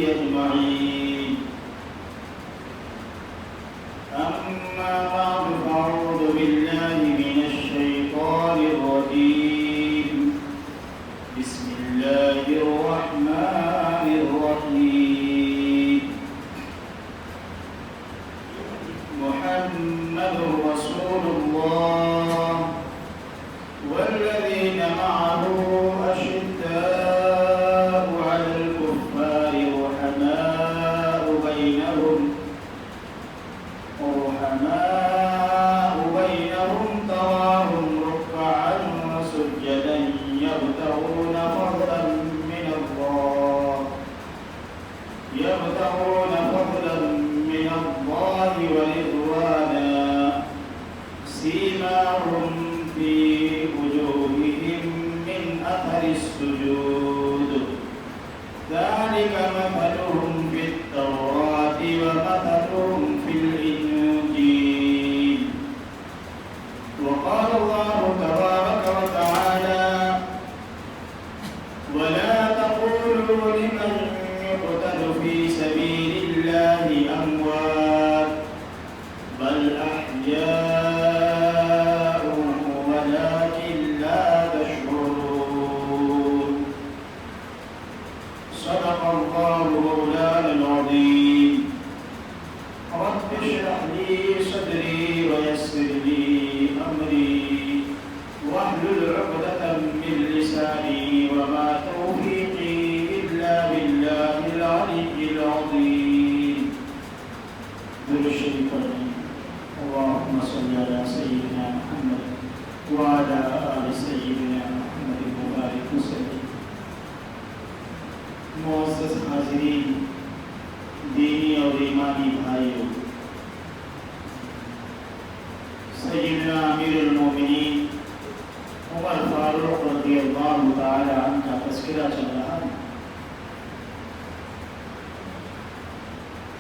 أجمعين. أما بعد فأعوذ بالله من الشيطان الرجيم. بسم الله الرحمن الرحيم. محمد رسول الله والذين معه أشداء على الكفار رحماء بينهم تراهم ركعا سجدا يبتغون فضلا من الله ورضوانا سيماهم في وجوههم من أثر السجود ذلك مثلهم في التوراة ومثلهم في الإنجيل. وقال الله تبارك وتعالى: ولا تقولوا لمن يقتل في سبيل الله أموات بل أحياء ولكن لا تشعرون. صدق الله مولانا العظيم. رب اشرح لي صدري ويسر لي أمري واحلل عقدة من لساني وما توفيقي إلا بالله العلي العظيم. درود اللهم صل على سيدنا محمد وعلى آل سيدنا محمد وبارك وسلم. معزز حاضرین، دینی اور ایمانی بھائیوں، سیدنا امیر المومنین عمر فاروق رضی اللہ تعالی عنہ کا تذکرہ چل رہا ہے.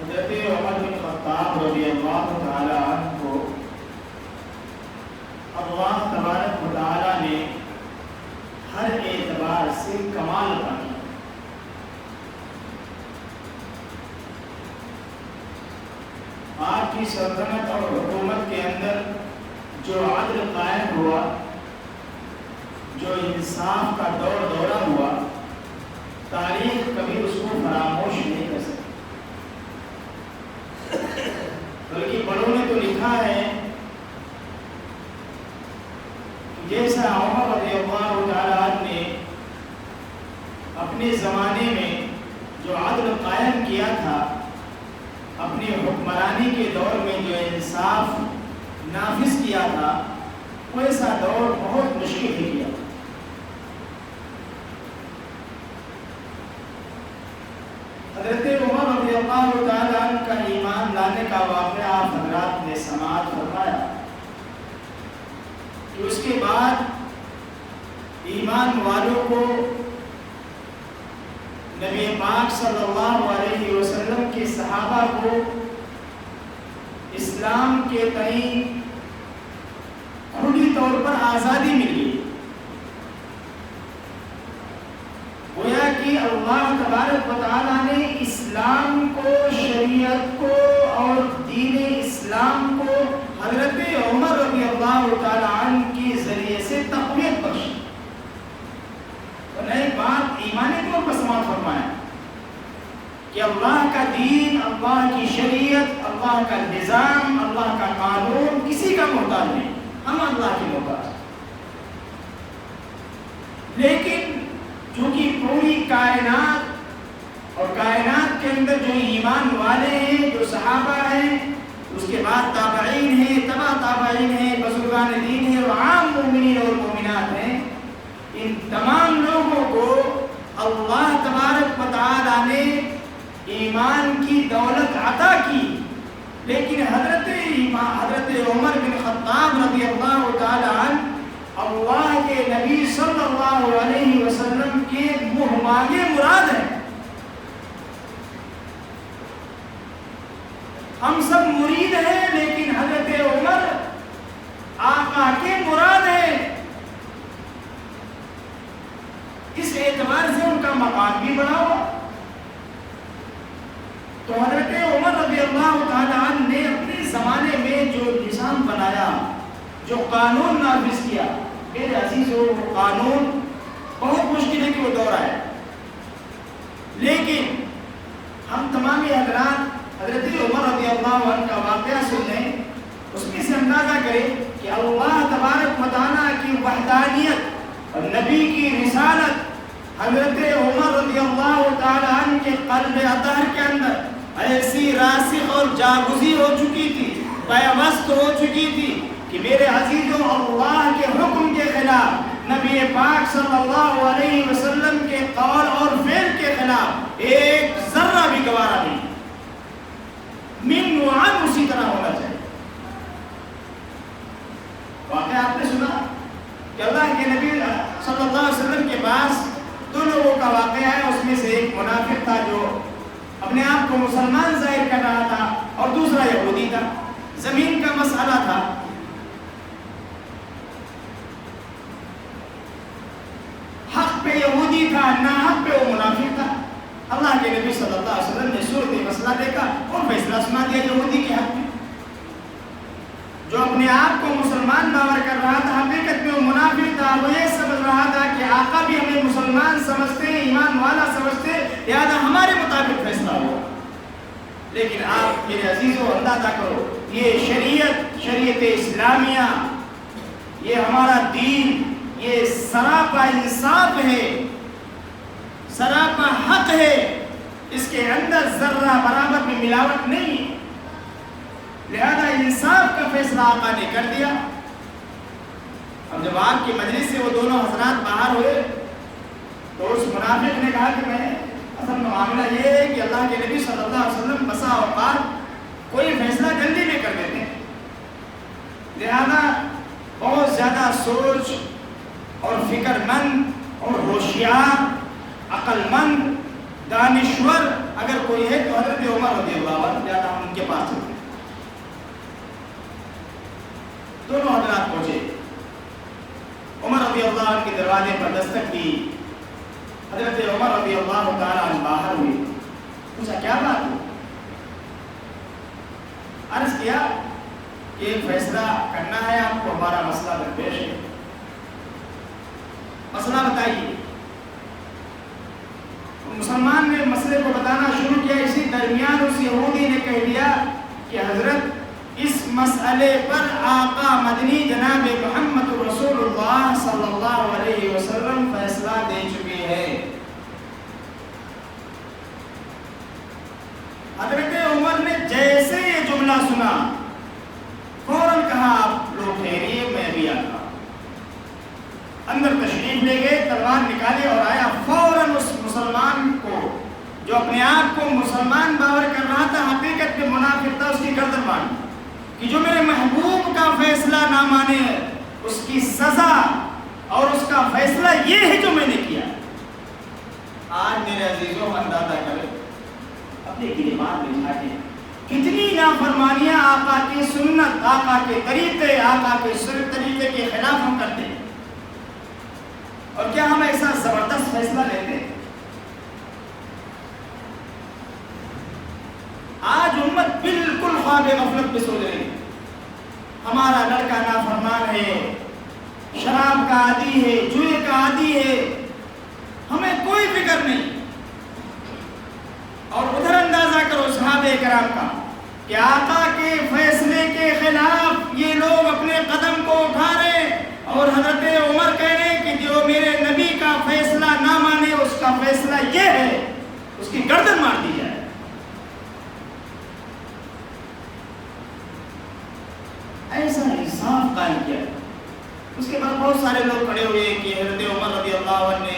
حضرت عمر بن خطاب رضی اللہ تعالی عنہ کو اللہ تبارک و تعالی نے ہر اعتبار سے کمال عطا کیا. آپ کی سلطنت اور حکومت کے اندر جو عدل قائم ہوا، جو انصاف کا دورہ ہوا، تاریخ کبھی اس کو فراموش نہیں کر سکتی. بلکہ بڑوں نے تو لکھا ہے جیسا عمر رضی اللہ تعالی عنہ نے اپنے زمانے میں جو عدل قائم کیا تھا، اپنی حکمرانی کے دور میں جو انصاف نافذ کیا تھا، ویسا دور بہت مشکل ہی کیا. حضرت عمر رضی اللہ تعالی عنہ کا ایمان لانے کا واقعہ آپ حضرات نے سماعت فرمایا کہ اس کے بعد ایمان والوں کو نبی پاک صلی اللہ علیہ وسلم کے صحابہ کو اسلام کے تئیں کھلی طور پر آزادی مل گئی. گویا کہ اللہ تبارک و تعالیٰ نے اسلام کو، شریعت کو اور دین اسلام کو حضرت عمر رضی اللہ تعالیٰ عنہ کے ذریعے سے تقویت بخشی. نئی بات ایمانی طور پر سماعت فرمایا کہ اللہ کا دین، اللہ کی شریعت، اللہ کا نظام، اللہ کا قانون کسی کا محتاج نہیں، ہم اللہ کے محتاج. لیکن چونکہ پوری کائنات اور کائنات کے اندر جو ایمان والے ہیں، جو صحابہ ہیں، اس کے بعد تابعین ہیں، تبع تابعین ہیں، بزرگان دین ہیں اور عام مومنین اور مومنات ہیں، ان تمام لوگوں کو اللہ تبارک و تعالی نے ایمان کی دولت عطا کی. لیکن حضرت عمر بن خطاب رضی اللہ تعالی عنہ اللہ کے نبی صلی اللہ علیہ وسلم کے مہمانِ مراد ہیں. ہم سب مرید ہیں، لیکن حضرت عمر آقا کے مراد ہیں. اس اعتبار سے ان کا مقام بھی بڑا ہوا. تو حضرت عمر رضی اللہ تعالیٰ عنہ نے اپنے زمانے میں جو نظام بنایا، جو قانون نافذ کیا، میرے عزیزو وہ قانون بہت مشکل ہے کہ وہ دور آئے، لیکن ہم تمامی حضرات حضرت عمر رضی اللہ عنہ کا واقعہ سنیں، اس میں سے اندازہ کریں کہ اللہ تبارک و تعالیٰ کی وحدانیت اور نبی کی رسالت حضرت عمر رضی اللہ تعالیٰ عنہ کے قلب اطہر کے اندر ایسی راسخ اور جاگزی ہو چکی تھی، پیوست ہو چکی تھی کہ میرے عزیزوں اللہ کے حکم کے خلاف، نبی پاک صلی اللہ علیہ وسلم کے قول اور فعل کے خلاف ایک ذرہ بھی گوارا نہیں، من وعن اسی طرح ہونا چاہیے۔ واقعہ آپ نے سنا کہ اللہ کے نبی صلی اللہ علیہ وسلم کے پاس دو لوگوں کا واقعہ ہے، اس میں سے ایک منافق تھا جو اپنے آپ کو مسلمان ظاہر کر رہا تھا، اور دوسرا یہودی تھا، زمین کا مسئلہ تھا۔ حق پہ یہودی تھا، ناحق پہ وہ منافق تھا۔ اللہ کے نبی صلی اللہ علیہ وسلم نے صورت مسئلہ دیکھا اور فیصلہ سنا دیا یہودی کے حق میں، جو اپنے آپ کو مسلمان باور کر رہا تھا، حقیقت میں وہ منافق تھا۔ وہ یہ سمجھ رہا تھا کہ آقا بھی ہمیں مسلمان سمجھتے ہیں، ایمان والا سمجھتے ہیں، لہذا ہمارے مطابق فیصلہ ہوا۔ لیکن آپ میرے عزیزوں اندازہ کرو، یہ شریعت اسلامیہ، یہ ہمارا دین، یہ سراپا انصاف ہے، سراپا حق ہے، اس کے اندر ذرہ برابر بھی ملاوٹ نہیں ہے، لہذا انصاف کا فیصلہ آقا نے کر دیا۔ اب جب آپ کی مجلس سے وہ دونوں حضرات باہر ہوئے تو اس منافق نے کہا کہ میں اصل میں معاملہ یہ ہے کہ اللہ کے نبی صلی اللہ علیہ وسلم بسا اوقات کوئی فیصلہ جلدی میں کر دیتے ہیں، لہذا بہت زیادہ سوچ اور فکر مند اور ہوشیار، عقل مند، دانشور اگر کوئی ہے تو حضرت عمر رضی اللہ عنہ، لہذا ہم ان کے پاس چلتے ہیں۔ دونوں حضرات پہنچے، عمر رضی اللہ عنہ کے دروازے پر دستک دی، حضرت عمر رضی اللہ تعالیٰ عنہ باہر ہوئے، پوچھا کیا بات ہے؟ عرض کیا کہ ایک فیصلہ کرنا ہے آپ کو، ہمارا مسئلہ درپیش ہے، مسئلہ بتائیے۔ مسلمان نے مسئلے کو بتانا شروع کیا، اسی درمیان اس یہودی نے کہہ دیا کہ حضرت اس مسئلے پر آقا مدنی جناب محمد رسول اللہ صلی اللہ علیہ وسلم فیصلہ دے چکے ہیں۔ حضرت عمر نے جیسے یہ جملہ سنا فوراً کہا آپ لوگ ٹھہریے، میں بھی آتا ہوں۔ اندر تشریف لے گئے، تلوار نکالے اور آیا، فوراً اس مسلمان کو جو اپنے آپ کو مسلمان باور کر رہا تھا، حقیقت میں منافق تھا، اس کی گردن ماری کہ جو میرے محبوب کا فیصلہ نہ مانے اس کی سزا اور اس کا فیصلہ یہ ہے جو میں نے کیا۔ آج میرے عزیزوں اندازہ کریں، اپنے کلمات میں جھانکیں، کتنی نافرمانیاں آقا کی سنت، آقا کے طریقے، آقا کے طریقے کے خلاف ہم کرتے ہیں، اور کیا ہم ایسا زبردست فیصلہ لیتے ہیں؟ آج امت بالکل خواب غفلت پہ سو رہی ہے، ہمارا لڑکا نافرمان ہے، شراب کا عادی ہے، جوئے کا عادی ہے، ہمیں کوئی فکر نہیں۔ اور ادھر اندازہ کرو صحابہ کرام کا کہ آقا کے فیصلے کے خلاف یہ لوگ اپنے قدم کو اٹھا رہے، اور حضرت عمر کہہ رہے کہ جو میرے نبی کا فیصلہ نہ مانے اس کا فیصلہ یہ ہے، اس کی گردن مار دی جائے۔ ایسا انصاف قائم کیا۔ اس کے بعد بہت سارے لوگ کھڑے ہوئے کہ حضرت عمر رضی اللہ عنہ نے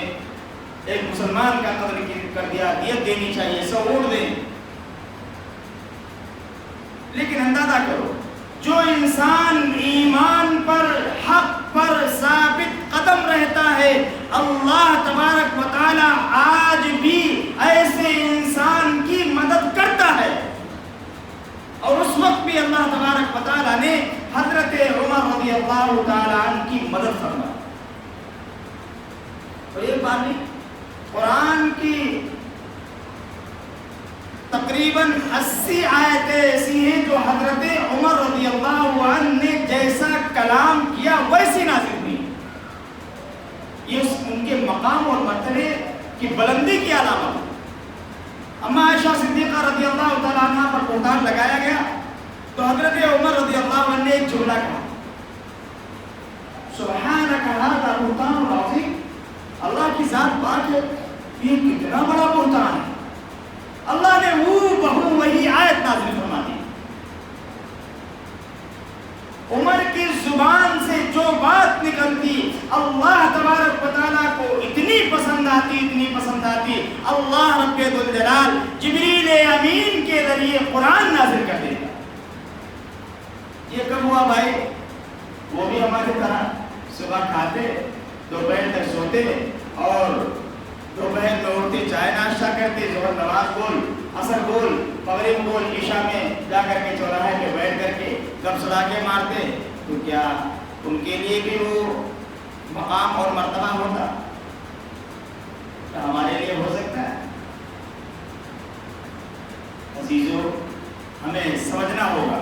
ایک مسلمان کا قتل کر دیا، دیت دینی چاہیے، 100 اونٹ دیں۔ لیکن اندازہ کرو، جو انسان ایمان پر، حق پر ثابت قدم رہتا ہے، اللہ تبارک و تعالی آج بھی ایسے انسان کی مدد کرتا ہے، اور اس وقت بھی اللہ تبارک و تعالی نے حضرت عمر رضی اللہ تعالی عنہ کی مدد فرمائی۔ اور یہ بات نہیں، قرآن کی تقریباً 80 آیتیں ایسی ہیں جو حضرت عمر رضی اللہ عنہ نے جیسا کلام کیا ویسی نازل ہوئی. یہ ان کے مقام اور مرتبے کی بلندی کی علامت ہے. اما عائشہ صدیقہ رضی اللہ تعالیٰ عنہ پر بہتان لگایا گیا تو حضرت عمر رضی اللہ عنہ نے ایک جملہ کہا, سبحانک ھذا بہتان عظیم. اللہ کی ذات پاک ہے, یہ کتنا بڑا بہتان ہے. اللہ نے بہو وہی آیت نازل فرما دی. عمر کی زبان سے جو بات نکلتی اللہ تبارک و تعالیٰ کو اتنی پسند آتی, اللہ رب ذوالجلال جبریل امین کے ذریعے قرآن نازل کر دیتا. یہ کب ہوا بھائی؟ وہ بھی ہماری طرح صبح کھاتے, دوپہر تک سوتے, اور دوپہر میں اٹھتے چائے ناشتہ کرتے, ظہر نماز بول, عصر بول, مغرب بول, عشاء میں جا کر کے چوراہے پہ بیٹھ کر کے گپ سڑاکے مارتے. تو کیا ان کے لیے بھی وہ مقام اور مرتبہ ہوتا؟ کیا ہمارے لیے ہو سکتا ہے؟ عزیزو, ہمیں سمجھنا ہوگا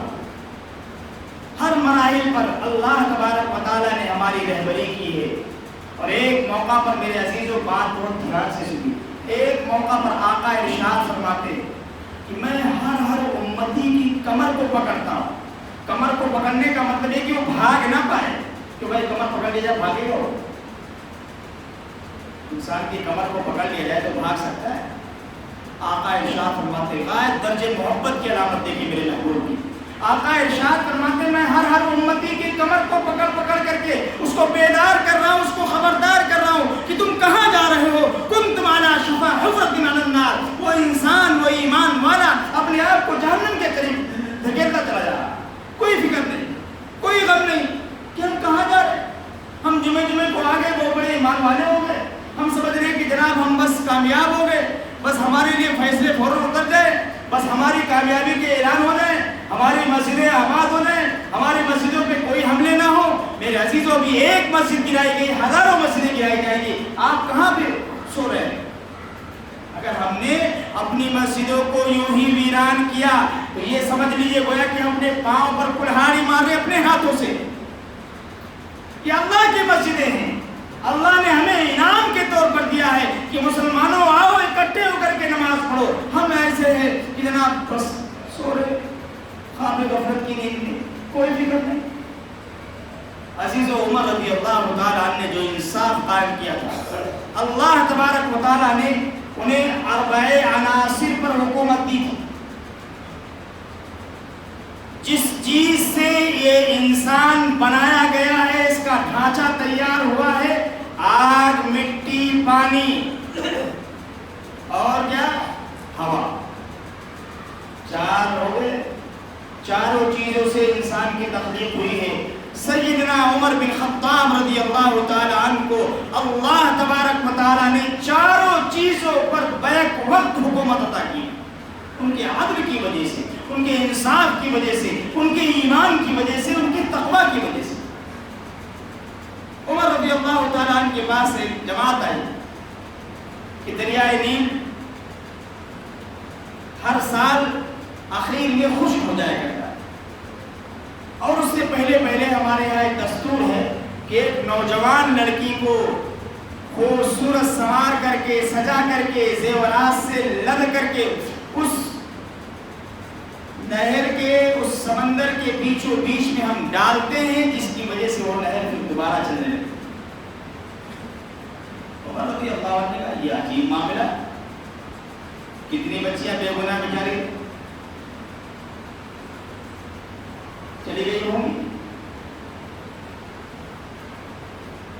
ہر مراحل پر اللہ تبارک و تعالیٰ نے ہماری رہبری کی ہے. اور ایک موقع پر میرے عزیزو بات بہت دھیان سے سنی. ایک موقع پر آقا ارشاد فرماتے کہ میں ہر امتی کی کمر کو پکڑتا ہوں. کمر کو پکڑنے کا مطلب ہے کہ وہ بھاگ نہ پائے, کہ بھائی کمر پکڑ لیا جائے بھاگے گا. انسان کی کمر کو پکڑ لیا جائے تو بھاگ سکتا ہے؟ آقا ارشاد فرماتے, غایت درجے محبت کی علامت دیکھی میرے محبوب کی. آقا ارشاد فرماتے میں ہر امتی کی کمر کو پکڑ کر کے اس کو بیدار کر رہا ہوں, اس کو خبردار کر رہا ہوں کہ تم کہاں جا رہے ہو. کنتم علی شفا حفرۃ من النار. وہ انسان, وہ ایمان والا اپنے آپ کو جہنم کے قریب دھکیلتا چلا جا رہا. کوئی فکر نہیں, کوئی غم نہیں کہ ہم کہاں جا رہے ہیں. ہم جمعے کو آگے وہ بڑے ایمان والے ہو گئے. ہم سمجھ رہے ہیں کہ جناب ہم بس کامیاب ہو گئے, بس ہمارے لیے فیصلے فوراً اتر جائے, بس ہماری کامیابی کے اعلان ہو جائے, ہماری مسجدیں آباد ہو جائیں, ہماری مسجدوں پہ کوئی حملے نہ ہو. میرے عزیزوں, بھی ایک مسجد گرائی گئی, ہزاروں مسجدیں گرائی جائیں گی. آپ کہاں پہ سو رہے ہیں؟ اگر ہم نے اپنی مسجدوں کو یوں ہی ویران کیا تو یہ سمجھ لیجئے گویا کہ ہم اپنے پاؤں پر کلہاڑی مار رہے اپنے ہاتھوں سے. یہ اللہ کی مسجدیں ہیں. اللہ نے ہمیں انعام کے طور پر دیا ہے کہ مسلمانوں آؤ اکٹھے ہو کر کے نماز پڑھو. ہم ایسے ہیں کہ جناب بس سو رہے, خواب غفلت کی نیند میں, کوئی فکر نہیں. عزیز و عمر رضی اللہ تعالیٰ عنہ نے جو انصاف قائم کیا تھا, اللہ تبارک و تعالیٰ نے انہیں 4 عناصر پر حکومت دی تھی. جس چیز سے یہ انسان بنایا گیا ہے, اس کا ڈھانچہ تیار ہوا ہے, آگ, مٹی, پانی اور کیا, ہوا. 4 ہو گئے. چاروں چیزوں سے انسان کی تخلیق ہوئی ہے. سیدنا عمر بن خطاب رضی اللہ تعالی عنہ کو اللہ تبارک و تعالی نے چاروں چیزوں پر بیک وقت حکومت عطا کی. ان کے عدل کی وجہ سے, ان کے انصاف کی وجہ سے, ان کے ایمان کی وجہ سے, ان کے تقوی کی وجہ سے. عمر رضی اللہ تعالی عنہ کے پاس ایک جماعت آئی کہ دریائے نیل ہر سال آخر میں خشک ہو جائے کرتا ہے, اور اس سے پہلے ہمارے یہاں ایک دستور ہے کہ ایک نوجوان لڑکی کو خوبصورت سنوار کر کے, سجا کر کے, زیورات سے لد کر کے اس نہر کے, اس سمندر کے بیچوں بیچ میں ہم ڈالتے ہیں, جس کی وجہ سے وہ نہر پھر دوبارہ چلنے لگتی. عمر رضی اللہ عنہ نے کہا یہ عجیب معاملہ, کتنی بچیاں بے گناہ بیچاری چلی گئی ہوں گی.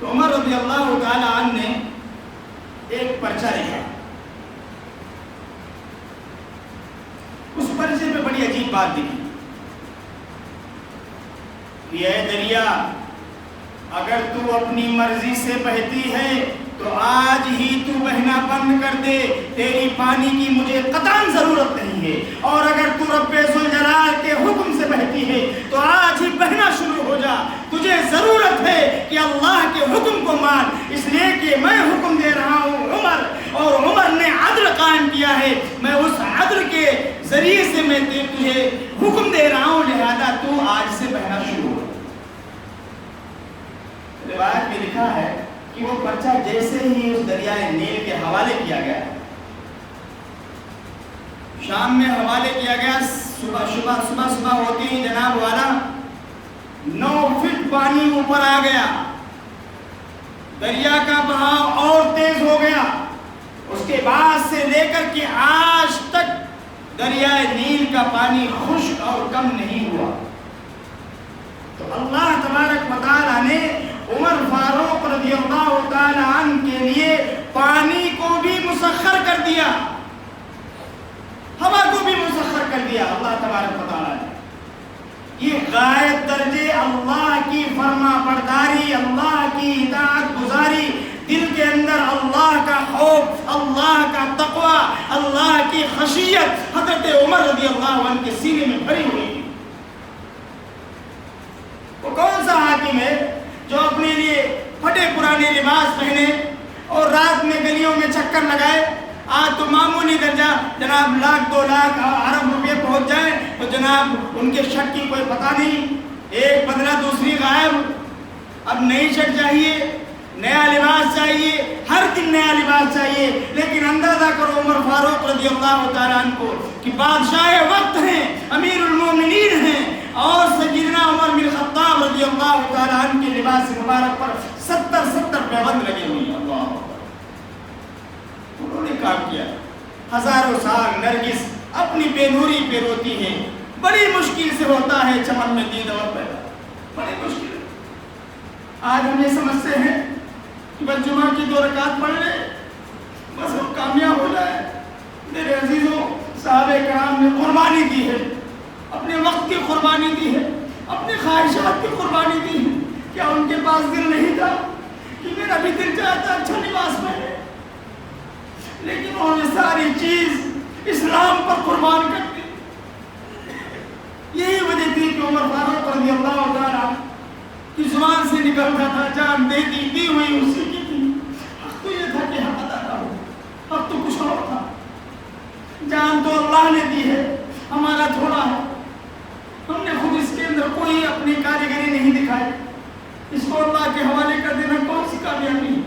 تو عمر رضی اللہ تعالی عنہ نے ایک پرچہ لکھا. اس پرچے میں بڑی عجیب بات لکھی کہ اے دریا, اگر تو اپنی مرضی سے بہتی ہے تو آج ہی تو بہنا بند کر دے, تیری پانی کی مجھے قطعاً ضرورت نہیں ہے. اور اگر تو رب ذوالجلال کے حکم سے بہتی ہے تو آج ہی بہنا شروع ہو جا. تجھے ضرورت ہے کہ اللہ کے حکم کو مان, اس لیے کہ میں حکم دے رہا ہوں عمر, اور عمر نے عدل قائم کیا ہے. میں اس عدل کے میں تجھے حکم دے رہا ہوں، لہذا تو آج سے بہنا شروع ہو۔ روایت میں لکھا ہے کہ وہ بچہ جیسے ہی اس دریائے نیل کے حوالے کیا گیا، شام میں حوالے کیا گیا، صبح ہوتی ہی جناب والا 9 فٹ پانی اوپر آ گیا، دریا کا بہاؤ اور تیز ہو گیا۔ اس کے بعد سے لے کر کے آج تک دریائے نیل کا پانی خشک اور کم نہیں ہوا۔ تو اللہ تبارک و تعالیٰ نے عمر فاروق رضی اللہ تعالیٰ عنہ کے لیے پانی کو بھی مسخر کر دیا، ہوا کو بھی مسخر کر دیا اللہ تبارک و تعالیٰ نے۔ یہ غایت درجے اللہ کی فرما برداری، اللہ کی اطاعت گزاری، دل کے اندر اللہ کا خوف، اللہ کا تقوی، اللہ کی خشیت حضرت عمر رضی اللہ عنہ کے سینے میں بھری ہوئی تھی۔ وہ کون سا حاکم ہے جو اپنے لیے پھٹے پرانے لباس پہنے اور رات میں گلیوں میں چکر لگائے؟ آج تو معمولی درجہ جناب 1,00,000 2,00,000 ارب روپے پہنچ جائے تو جناب ان کے شک کی کوئی پتہ نہیں، ایک بدلہ دوسری غائب۔ اب نئی شک چاہیے، نیا لباس چاہیے، ہر دن نیا لباس چاہیے۔ لیکن اندازہ کرو عمر فاروق رضی اللہ تعالیٰ عنہ کو کہ بادشاہ وقت ہیں، امیر المومنین ہیں، اور سیدنا عمر بن خطاب رضی اللہ تعالیٰ عنہ کے لباس مبارک پر 70 پیبند لگے ہوئے ہیں۔ اللہ انہوں نے کام کیا، ہزاروں سال نرگس اپنی بے نوری پہ روتی ہے، بڑی مشکل سے ہوتا ہے چمن میں دید اور پیدا، بڑی مشکل۔ آج ہم یہ سمجھتے ہیں کہ بس جمعہ کی 2 رکعت پڑھ لے بس ہم کامیاب ہو جائے۔ میرے عزیزوں، صحابہ کرام نے قربانی دی ہے، اپنے وقت کی قربانی دی ہے، اپنی خواہشات کی قربانی دی ہے۔ کیا ان کے پاس دل نہیں تھا کہ میرا بھی دل چاہتا اچھا لباس پہنے؟ لیکن انہوں نے ساری چیز اسلام پر قربان کر دی۔ یہی وجہ تھی کہ عمر فاروق رضی اللہ تعالیٰ کی زبان سے نکلتا تھا جان دی ہوئی اسی کی تھی۔ حق تو یہ تھا کہ حق ادا کرو، حق تو کچھ اور تھا۔ جان تو اللہ نے دی ہے، ہمارا تھوڑا ہے، ہم نے خود اس کے اندر کوئی اپنی کاریگری نہیں دکھائی۔ اس کو اللہ کے حوالے کر دینا کون سی کامیابی ہے؟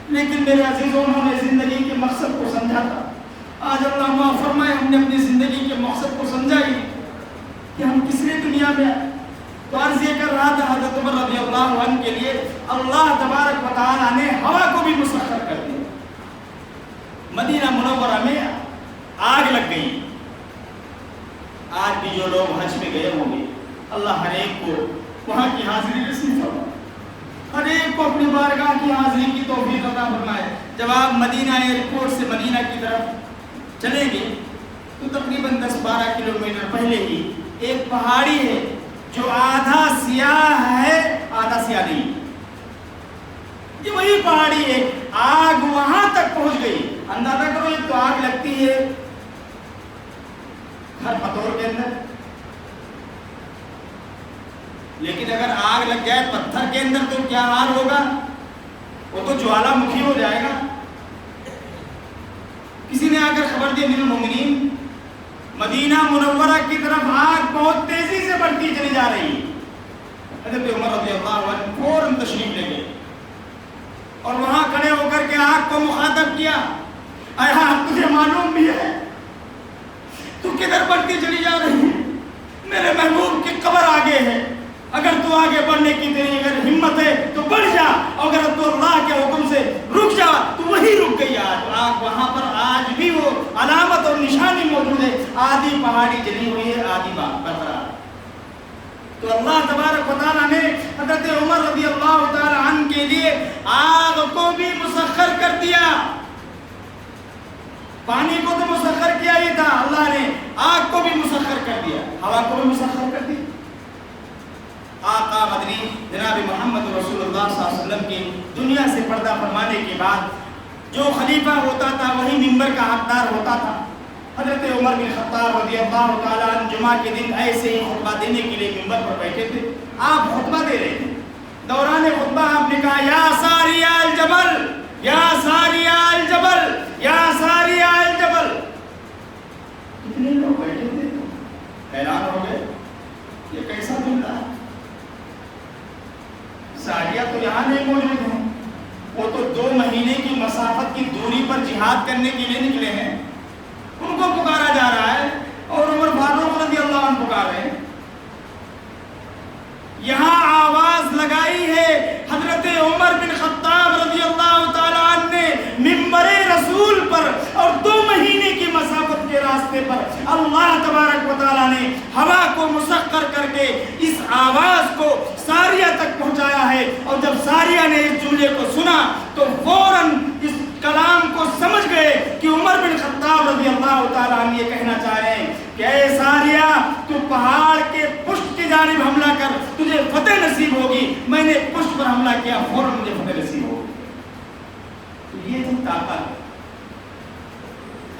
لیکن میرے عزیزوں، انہوں نے زندگی کے مقصد کو سمجھا تھا۔ آج اللہ معاف فرمائے، ہم نے اپنی زندگی کے مقصد کو سمجھا ہی کہ ہم کس لیے دنیا میں آئے۔ تو عرض یہ کر رہا تھا حضرت عمر رضی اللہ عنہ کے لیے اللہ تبارک و تعالیٰ نے ہوا کو بھی مسخر کر دیا۔ مدینہ منورہ میں آگ لگ گئی۔ آج بھی جو لوگ حج میں گئے ہوں گے، اللہ ہر ایک کو وہاں کی حاضری نصیب فرمائے، ہر ایک کو اپنی بارگاہ کی حاضری کی توفیق عطا فرمائے۔ جب آپ مدینہ ایئرپورٹ سے مدینہ کی طرف چلیں گے تو تقریباً 10-12 کلومیٹر پہلے ہی ایک پہاڑی ہے جو آدھا سیاہ ہے آدھا سیاہ نہیں۔ یہ وہی پہاڑی ہے، آگ وہاں تک پہنچ گئی۔ اندازہ کرو، یہ تو آگ لگتی ہے ہر پتھر کے اندر، لیکن اگر آگ لگ جائے پتھر کے اندر تو کیا حال ہوگا؟ وہ تو جوالا مکھی ہو جائے گا۔ کسی نے آ کر خبر دی امیر المومنین مدینہ منورہ کی طرف آگ بہت تیزی سے بڑھتی چلی جا رہی ہے۔ حضرت عمر رضی اللہ عنہ فوراً تشریف لے گئے اور وہاں کھڑے ہو کر کے آگ کو مخاطب کیا، اے آگ، تجھے معلوم بھی ہے تو کدھر بڑھتی چلی جا رہی ہے؟ میرے محبوب کی قبر آگے ہے، اگر تو آگے بڑھنے کی تیری اگر ہمت ہے تو بڑھ جا، اگر تو اللہ کے حکم سے رک جا تو وہی رک گئی۔ آج وہاں پر آج بھی وہ علامت اور نشانی موجود ہے، آدھی پہاڑی جلی ہوئی ہے، آدھی برقرار۔ تو اللہ تبارک و تعالیٰ نے حضرت عمر رضی اللہ تعالیٰ عنہ کے لیے آگ کو بھی مسخر کر دیا۔ پانی کو تو مسخر کیا ہی تھا، اللہ نے آگ کو بھی مسخر کر دیا، ہوا کو بھی مسخر کر دیا۔ آقا مدنی جناب محمد رسول اللہ صلی اللہ علیہ وسلم کی دنیا سے پردہ فرمانے کے بعد جو خلیفہ ہوتا تھا وہی منبر کا حقدار ہوتا تھا۔ حضرت عمر بن خطاب رضی اللہ تعالیٰ عنہ جمعہ کے دن ایسے ہی خطبہ دینے کے لیے منبر پر بیٹھے تھے۔ آپ خطبہ دے رہے تھے، دوران خطبہ آپ نے کہا، یا ساری الجبل، یا ساری الجبل، یا ساری الجبل۔ کتنے اللہ تبارک و تعالیٰ نے ہوا کو مسخر کر کے اس آواز کو ساریہ تک پہنچایا ہے، اور جب ساریہ نے اس جملے کو سنا تو فوراً اس کلام کو سمجھ گئے کہ عمر بن خطاب رضی اللہ تعالیٰ عنہ یہ کہنا چاہ رہے ہیں کہ اے ساریہ، تو پہاڑ کے پشت کی جانب حملہ کر، تجھے فتح نصیب ہوگی۔ میں نے پشت پر حملہ کیا، فوراً مجھے فتح نصیب ہوگی۔ تو یہ تھی طاقت،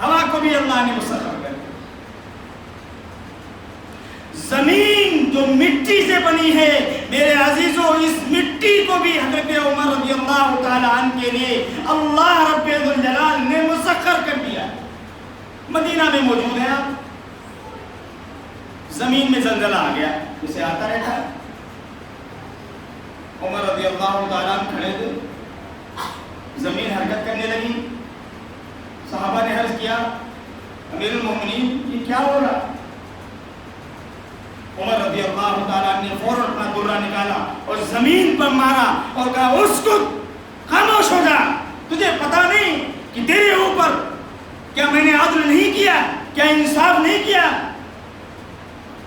ہوا کو بھی اللہ نے مسخر کر دیا۔ زمین جو مٹی سے بنی ہے میرے عزیزوں، اس مٹی کو بھی حضرت عمر رضی اللہ تعالیٰ عنہ کے لیے اللہ رب الجلال نے مسخر کر دیا۔ مدینہ میں موجود ہے، آپ زمین میں زلزلہ آ گیا، جسے آتا رہتا ہے۔ عمر رضی اللہ تعالیٰ عنہ کھڑے تھے، زمین حرکت کرنے لگی، صحابہ نے عرض کیا امیر المومنین یہ کیا ہو رہا؟ عمر رضی اللہ تعالیٰ نے فوراً اپنا درہ نکالا اور زمین پر مارا اور کہا اسکت، خاموش ہو جا، تجھے پتا نہیں کہ تیرے اوپر کیا میں نے عدل نہیں کیا، کیا انصاف نہیں کیا؟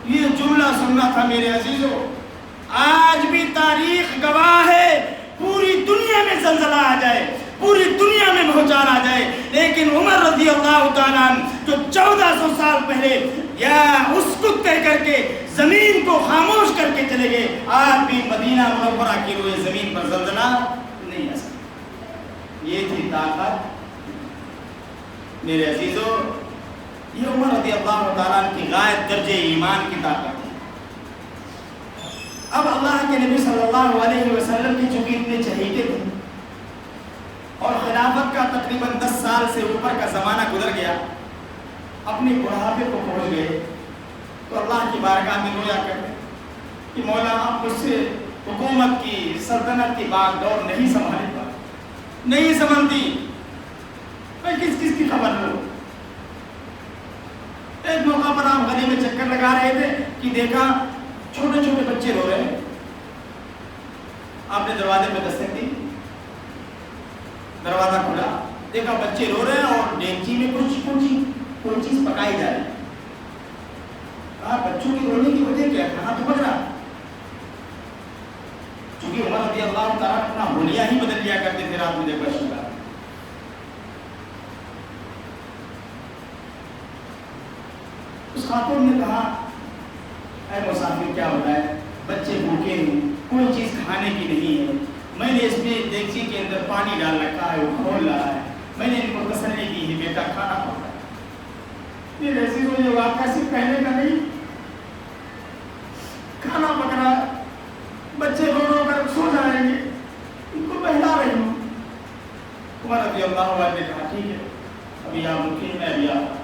یہ جملہ سننا تھا میرے عزیزوں۔ آج بھی تاریخ گواہ ہے، پوری دنیا میں زلزلہ آ جائے، پوری دنیا میں بھوچال آ جائے، لیکن عمر رضی اللہ تعالیٰ جو 1400 سال پہلے یا اسکت کہہ کر کے زمین کو خاموش کر کے چلے گئے، آج بھی مدینہ منورہ کی روئے زمین پر زلزلہ نہیں آ سکتا۔ یہ تھی طاقت میرے عزیزوں، یہ عمر رضی اللہ تعالیٰ کی غایت درجہ ایمان کی طاقت ہے۔ اب اللہ کے نبی صلی اللہ علیہ وسلم کی چونکہ اتنے چہیتے تھے اور خلافت کا تقریباً 10 سال سے اوپر کا زمانہ گزر گیا، اپنے بڑھاپے کو پہنچ گئے، تو اللہ کی بارگاہ میں رویا کرتے کہ مولا آپ مجھ سے حکومت کی، سلطنت کی باغ دور نہیں سنبھالے پا، نہیں سنبھلتی، میں کس کی خبر لوں؟ ایک موقع پر آپ گلی میں چکر لگا رہے تھے کہ دیکھا چھوٹے چھوٹے بچے رو رہے ہیں، آپ نے دروازے پہ دستک دی، دروازہ کھلا، دیکھا بچے رو رہے ہیں اور ڈیگچی میں کوئی چیز پکائی جا رہی ہے۔ کہا بچوں کی رونے کی وجہ کیا؟ کہاں تو پک رہا، چونکہ عمر رضی اللہ تعالیٰ اپنا حلیہ ہی بدل لیا کرتے تھے رات میں جب بچوں کا۔ اس خاتون نے کہا اے مسافر کیا ہوتا ہے، بچے بھوکے ہیں، کوئی چیز کھانے کی نہیں ہے، میں نے اس میں دیگچی کے اندر پانی ڈال رکھا ہے، وہ کھول رہا ہے، میں نے ان کو تسلی کی ہے بیٹا کھانا پکا۔ یہ ایسی ہو یہ واقعہ صرف کہنے کا نہیں، کھانا پک رہا ہے، بچے رو رو کر سو جائیں گے، ان کو بہلا رہی ہوں۔ عمر رضی اللہ عنہ نے کہا ٹھیک ہے ابھی آپ رکیے، میں ابھی آتا۔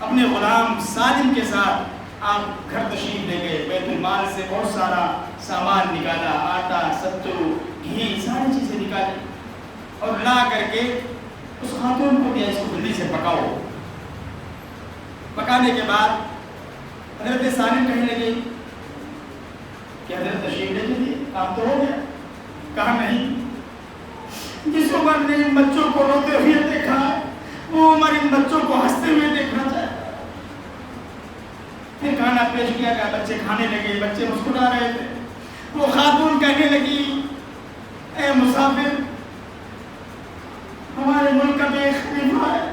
اپنے غلام سالم کے ساتھ آپ گھر تشریف لے گئے، بیت المال سے بہت سارا سامان نکالا، آٹا، ستو، گھی، ساری چیزیں نکالی اور لا کر کے اس خاتون کو دیا، اس کو جلدی سے پکاؤ۔ پکانے کے بعد حضرت سالم کہنے لگے کہ حضرت تشریف لے لیجیے، کام تو ہو گیا۔ کہا نہیں، جس عمر نے ان بچوں کو روتے ہوئے دیکھا وہ عمر ان بچوں کو ہنستے ہوئے دیکھنا چاہتا۔ پھر کھانا پیش کیا گیا، بچے کھانے لگے، بچے مسکرا رہے تھے۔ وہ خاتون کہنے لگی اے مسافر، ہمارے ملک کا بھی ایک خلیفہ ہے،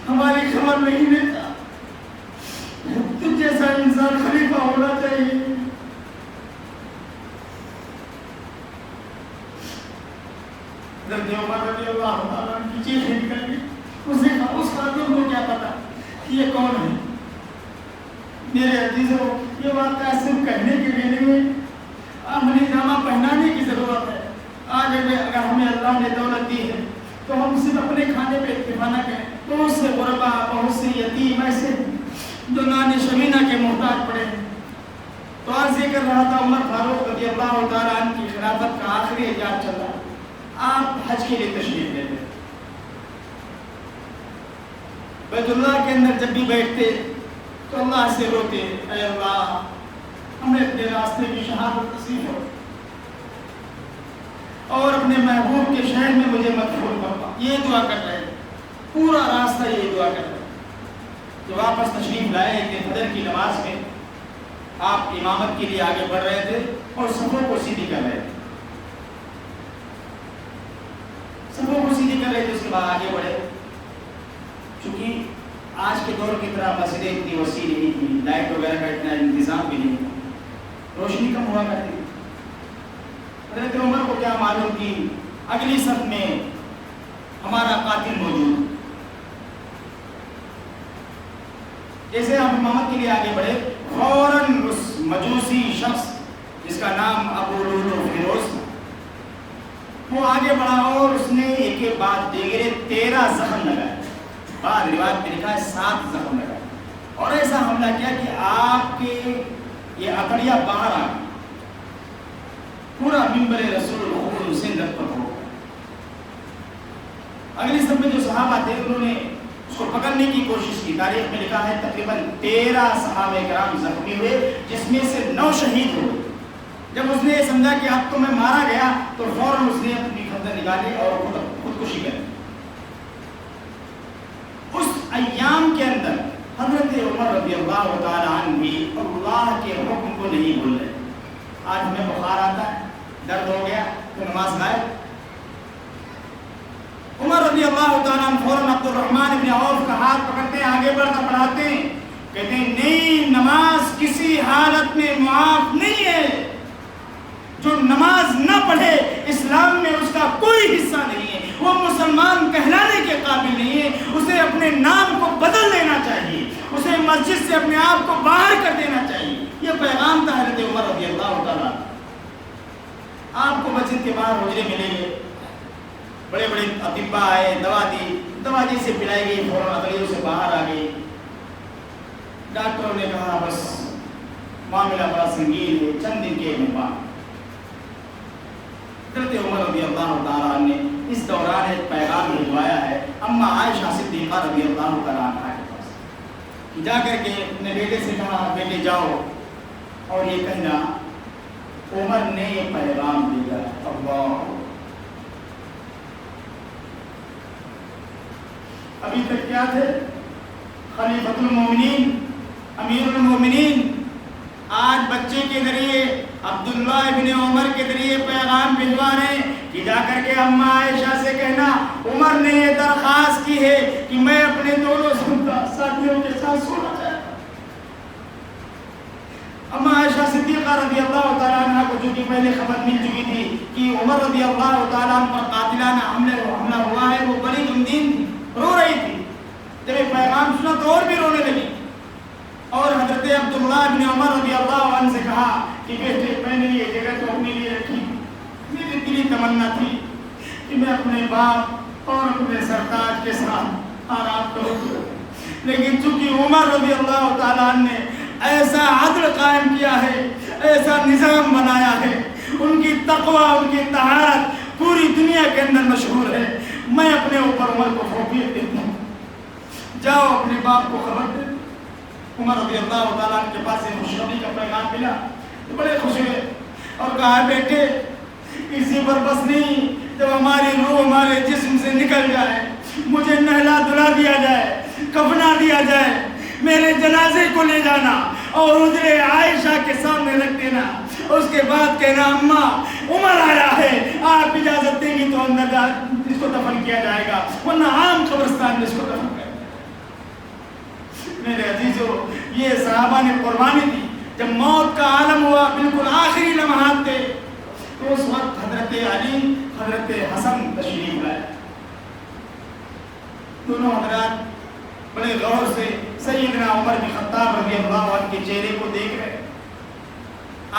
ہماری خبر نہیں لیتا، تجھ جیسا انسان خلیفہ ہونا چاہیے۔ حضرت عمر رضی اللہ عنہ کی چیخیں نکل گئی۔ اس خاتون کو کیا پتا کہ یہ کون ہے؟ میرے عزیزوں، یہ واقعہ صرف کہنے کے لیے نہیں، عملی جامہ پہنانے کی ضرورت ہے۔ آج اگر ہمیں اللہ نے دولت دی ہے تو ہم صرف اپنے کھانے پہ اکتفا نہ کریں۔ بہت سے غربا، بہت سے یتیم ایسے جو نان شمینہ کے محتاج پڑے ہیں۔ تو عرض یہ کر رہا تھا، عمر فاروق رضی اللہ تعالیٰ عنہ کی خلافت کا آخری اعجاز چل رہا، آپ حج کے لیے تشریف لیتے، بیت اللہ کے اندر جب بھی بیٹھتے تو اللہ سے روتے، اے اللہ ہمیں اپنے راستے کی شہادت نصیب ہو اور اپنے محبوب کے شہر میں مجھے مقبول فرما۔ یہ دعا کر رہے ہیں، پورا راستہ یہ دعا کر رہے ہیں۔ تو واپس تشریف لائے کہ فجر کی نماز میں آپ امامت کے لیے آگے بڑھ رہے تھے اور صفوں کو سیدھی کر رہے تھے، صفوں کو سیدھی کر رہے تھے، اس کے بعد آگے بڑھے۔ چونکہ آج کے دور کی طرح مسجدیں اتنی وسیع نہیں تھی، لائٹ وغیرہ کا اتنا انتظام بھی نہیں تھا، روشنی کم ہوا کرتی تھی۔ حضرت عمر کو کیا معلوم کہ اگلی صف میں ہمارا قاتل موجود۔ جیسے ہم امامت کے لیے آگے بڑھے، فوراً اس مجوسی شخص جس کا نام ابو لولو فیروز تھا، وہ آگے بڑھا اور اس نے ایک کے بعد دیگرے 13 زخم لگائے، بعد روایت میں لکھا ہے 7 زخم لگائے، اور ایسا حملہ کیا کہ آپ کے یہ اتڑیا باہر آ گئی، پورا منبر رسول خون سے لطف ہو گیا۔ اگلی صف میں جو صحابہ تھے انہوں نے اس کو پکڑنے کی کوشش کی، تاریخ میں لکھا ہے تقریباً 13 صحابہ کرام زخمی ہوئے، جس میں سے 9 شہید ہوئے۔ جب اس نے یہ سمجھا کہ اب تو میں مارا گیا تو فوراً اس نے اپنی خنجر نکالی اور خودکشی کر لی۔ اس ایام کے اندر حضرت عمر رضی اللہ تعالی عنہ بھی اللہ کے حکم کو نہیں بھول رہے۔ آج ہمیں بخار آتا ہے، درد ہو گیا تو نماز غائب۔ عمر رضی اللہ تعالیٰ عنہ فوراً عبد الرحمن بن عوف کا ہاتھ پکڑتے ہیں، آگے بڑھ کر پڑھاتے ہیں، کہتے ہیں نہیں، نماز کسی حالت میں معاف نہیں ہے، جو نماز نہ پڑھے اسلام میں اس کا کوئی حصہ نہیں ہے، وہ مسلمان کہلانے کے قابل نہیں ہے، اسے اپنے نام کو بدل دینا چاہیے، اسے مسجد سے اپنے آپ کو باہر کر دینا چاہیے۔ یہ پیغام تھا حضرت عمر رضی اللہ تعالیٰ۔ آپ کو مسجد کے باہر حجرے ملیں گے، بڑے بڑے اطباء آئے، دوا دی سے پلائی گئی، فوراً اتڑیوں سے باہر آ گئی۔ ڈاکٹروں نے کہا بس معاملہ بڑا سنگین ہے، چند دن کے بعد حضرت عمر رضی اللہ تعالیٰ نے اس دوران ایک پیغام بھجوایا ہے اما عائشہ صدیقہ رضی اللہ تعالیٰ عنہ کے پاس، جا کر کے اپنے بیٹے سے کہا بیٹے جاؤ اور یہ کہنا عمر نے یہ پیغام دیا۔ اللہ، ابھی تک کیا تھے؟ خلیفۃ المومنین، امیر المومنین، آج بچے کے ذریعے عبداللہ ابن عمر کے ذریعے پیغام بھجوا رہے ہیں کہ جا کر کے اما عائشہ سے کہنا عمر نے یہ درخواست کی ہے کہ میں اپنے دونوں ساتھیوں کے ساتھ سونا چاہتا ہوں۔ اما عائشہ صدیقہ رضی اللہ تعالیٰ عنہ کو جو کہ پہلے خبر مل چکی تھی کہ عمر رضی اللہ تعالیٰ عنہ پر قاتلانہ حملہ ہوا ہے، وہ بڑی غمگین تھی، رو رہی تھی۔ جب یہ پیغام سنا تو اور بھی رونے لگی، اور حضرت عبداللہ بن عمر رضی اللہ عنہ سے کہا کہ بیٹے میں نے یہ جگہ تو اپنے لیے رکھی، میری دلی تمنا تھی کہ میں اپنے باپ اور اپنے سرتاج کے ساتھ آرام کروں، لیکن چونکہ عمر رضی اللہ تعالیٰ عنہ نے ایسا عدل قائم کیا ہے، ایسا نظام بنایا ہے، ان کی تقوی، ان کی طہارت پوری دنیا کے اندر مشہور ہے، میں اپنے اوپر عمر کو فوقیت دیتا ہوں، جاؤ اپنے باپ کو خبر دے۔ عمر رضی اللہ تعالیٰ عنہ کے پاس سے خوشخبری کا پیغام ملا تو بڑے خوش ہوئے اور کہا بیٹے اسی پر بس نہیں، جب ہماری روح ہمارے جسم سے نکل جائے، مجھے نہلا دھلا دیا جائے، کفنا دیا جائے، میرے جنازے کو لے جانا اور حجرے عائشہ کے سامنے رکھ دینا، اس کے بعد کہنا اماں عمر آیا ہے، آپ اجازت دیں گی تو اندر اس کو دفن کیا جائے گا، ورنہ عام قبرستان میں اس کو دفن کیا۔ میرے عزیزو، یہ صحابہ نے قربانی دی۔ جب موت کا عالم ہوا، بالکل آخری لمحات تھے، تو اس وقت حضرت علی، حضرت حسن تشریف لائے۔ دونوں حضرات بڑے غور سے سیدنا عمر بن خطاب رضی اللہ عنہ کے چہرے کو دیکھ رہے۔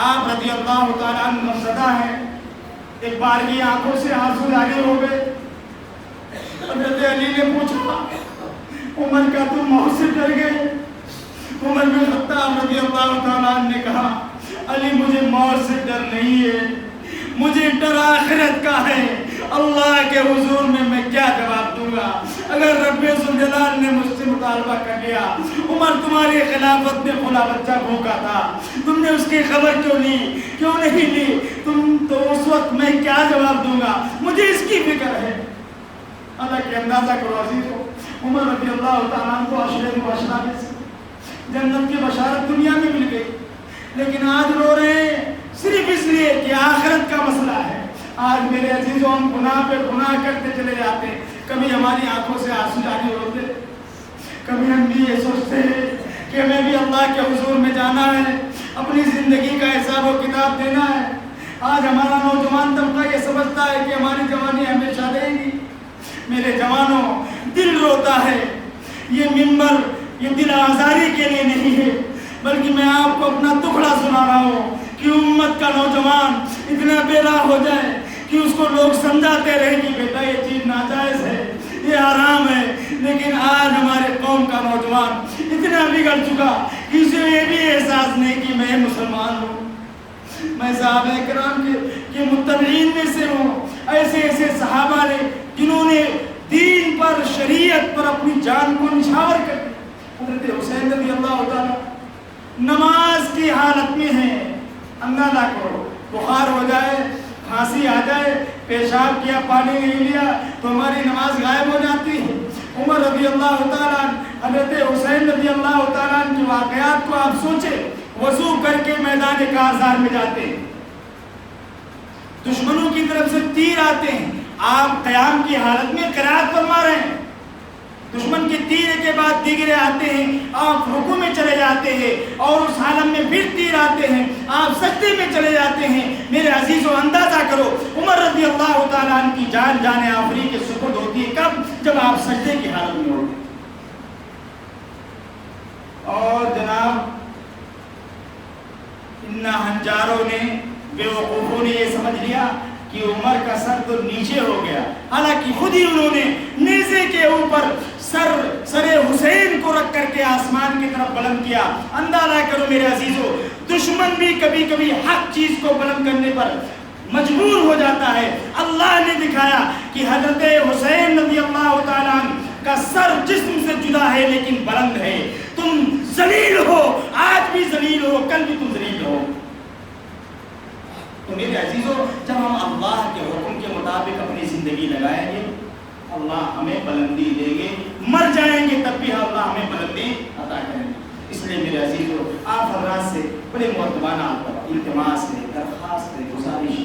آپ رضی اللہ تعالیٰ عنہ غمزدہ ہیں، ایک بار کی آنکھوں سے آنسو جاری ہو گئے۔ حضرت علی نے پوچھا عمر کا تم موت سے ڈر گئے؟ عمر بن خطاب رضی اللہ تعالیٰ عنہ نے کہا علی مجھے موت سے ڈر نہیں ہے، مجھے ڈر آخرت کا ہے، اللہ کے حضور میں کیا جواب دوں گا؟ اگر رب ذوالجلال نے مجھ سے مطالبہ کر لیا عمر تمہاری خلافت میں کھلا بچہ بھوکا تھا، تم نے اس کی خبر کیوں نہیں لی؟ تم تو اس وقت میں کیا جواب دوں گا؟ مجھے اس کی فکر ہے۔ اللہ کے اندازہ کرو عزیزو، عمر رضی اللہ تعالیٰ عنہ کو عشرے الخير وأشراطه سے جنت کی بشارت دنیا میں مل گئی، لیکن آج رو رہے ہیں صرف اس لیے کہ آخرت کا مسئلہ ہے۔ آج میرے عزیزوں ہم گناہ پہ گناہ کرتے چلے جاتے ہیں، کبھی ہماری آنکھوں سے آنسو جاری ہوتے، کبھی ہم بھی یہ سوچتے ہیں کہ ہمیں بھی اللہ کے حضور میں جانا ہے، اپنی زندگی کا حساب و کتاب دینا ہے۔ آج ہمارا نوجوان طبقہ یہ سمجھتا ہے کہ ہماری جوانی ہمیشہ رہے گی۔ میرے جوانوں، دل روتا ہے، یہ منبر یہ دل آزاری کے لیے نہیں ہے، بلکہ میں آپ کو اپنا ٹکڑا سنا رہا ہوں کہ امت کا نوجوان اتنا بے راہ ہو جائے کہ اس کو لوگ سمجھاتے رہے کہ بیٹا یہ چیز ناجائز ہے، یہ حرام ہے، لیکن آج ہمارے قوم کا نوجوان اتنا بگڑ چکا کہ اسے یہ بھی احساس نہیں کہ میں مسلمان ہوں، میں صحابہ کرام کے متبعین میں سے ہوں۔ ایسے ایسے صحابہ نے جنہوں نے دین پر شریعت پر اپنی جان کو نچھاور کر دی۔ حضرت حسین رضی اللہ تعالیٰ نماز کی حالت میں ہیں، اندازہ کرو بخار ہو جائے، کھانسی آ جائے، پیشاب کیا پانی نہیں لیا تو ہماری نماز غائب ہو جاتی ہے۔ عمر رضی اللہ تعالیٰ، حضرت حسین رضی اللہ تعالیٰ کے واقعات کو آپ سوچیں، وضو کر کے میدان کارزار میں جاتے ہیں، دشمنوں کی طرف سے تیر آتے ہیں، آپ قیام کی حالت میں قرات فرما رہے ہیں، دشمن کے تیر کے بعد دیگرے آتے ہیں، آپ رکوع میں چلے جاتے ہیں اور اس حالت میں پھر تیر آتے ہیں، آپ سجدے میں چلے جاتے ہیں۔ میرے عزیزو اندازہ کرو عمر رضی اللہ تعالیٰ عنہ کی جان آخری کے سپرد ہوتی ہے کب؟ جب آپ سجدے کی حالت میں ہوتے ہیں۔ اور جناب ان ہنجاروں نے، بیوقوفوں نے یہ سمجھ لیا کہ عمر کا سر تو نیچے ہو گیا، حالانکہ خود ہی انہوں نے نیزے کے اوپر سر حسین کو رکھ کر کے آسمان کی طرف بلند کیا۔ اندازہ کرو میرے عزیزو، دشمن بھی کبھی کبھی حق چیز کو بلند کرنے پر مجبور ہو جاتا ہے۔ اللہ نے دکھایا کہ حضرت حسین رضی اللہ تعالیٰ عنہ کا سر جسم سے جدا ہے لیکن بلند ہے۔ تم ذلیل ہو، آج بھی ذلیل ہو، کل بھی تم ذلیل ہو۔ تو میرے عزیزو، جب ہم اللہ کے حکم کے مطابق اپنی زندگی لگائیں گے، اللہ ہمیں بلندی دیں گے، مر جائیں گے تب بھی اللہ ہمیں بلندی عطا کریں گے۔ اس لیے میرے عزیزو، آپ حضرات سے بڑے مؤدبانہ التماس ہے، درخواست ہے، گزارش ہے،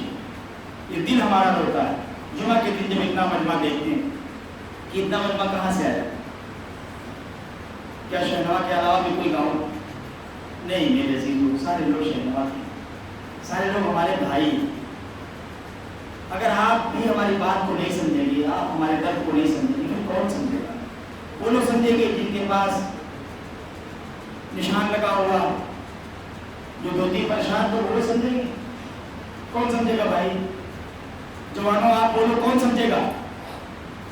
یہ دل ہمارا روتا ہے جمعہ کے دن جب اتنا مجمع دیکھتے ہیں کہ اتنا مجمع کہاں سے آیا؟ کیا شہنوا کے علاوہ بھی کوئی گاؤں نہیں؟ میرے عزیزو، سارے لوگ شہنوا کے، سارے لوگ ہمارے بھائی۔ اگر آپ بھی ہماری بات کو نہیں سمجھیں گے، آپ ہمارے درد کو نہیں سمجھیں گے، پھر کون سمجھے گا؟ وہ لوگ سمجھیں گے جن کے پاس نشان لگا ہوا، جو دھوتی پریشان تو وہ سمجھیں گے، کون سمجھے گا بھائی؟ جوانوں آپ بولو، کون سمجھے گا؟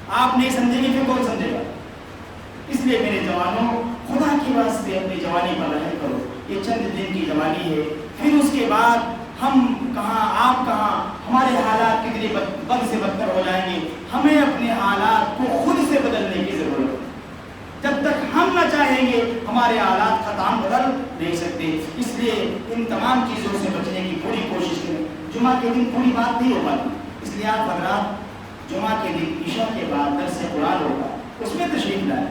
آپ نہیں سمجھیں گے پھر کون سمجھے گا؟ اس لیے میرے جوانوں، خدا کی واسطے اپنی جوانی پر رحم کرو، یہ چند دن کی جوانی ہے، پھر اس کے بعد ہم کہاں، آپ کہاں، ہمارے حالات کتنے بد سے بدتر ہو جائیں گے۔ ہمیں اپنے حالات کو خود سے بدلنے کی ضرورت ہے۔ جب تک ہم نہ چاہیں گے ہمارے حالات ختم بدل نہیں سکتے۔ اس لیے ان تمام چیزوں سے بچنے کی پوری کوشش کریں۔ جمعہ کے دن پوری بات نہیں ہو پاتی، اس لیے آپ حضرات جمعہ کے دن عشاء کے بعد درس قرآن ہوگا، اس میں تشریف لائیں۔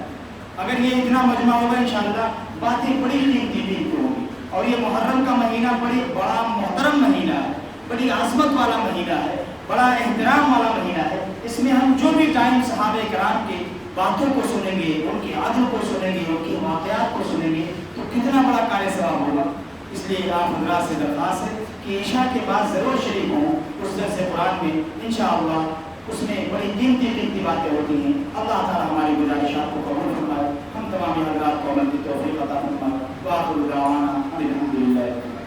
اگر یہ اتنا مجمع ہوگا انشاءاللہ باتیں بڑی قیمتی دین کو ہوگی۔ اور یہ محرم کا مہینہ بڑا محترم مہینہ ہے، بڑی عظمت والا مہینہ ہے، بڑا احترام والا مہینہ ہے۔ اس میں ہم جو بھی ٹائم صحابہ کرام کے باتوں کو سنیں گے، ان کی عادتوں کو سنیں گے، ان کے واقعات کو سنیں گے تو کتنا بڑا کار ثواب ہوگا۔ اس لیے آپ حضرات سے درخواست ہے کہ عشاء کے بعد ضرور شریک ہوں اس درس قرآن میں، انشاءاللہ اس میں بڑی قیمتی باتیں ہوتی ہیں۔ اللہ تعالیٰ ہماری گزارشات کو قبول فرمائے، ہم تمام حضرات کو عمل کی توفیق عطا فرمائے۔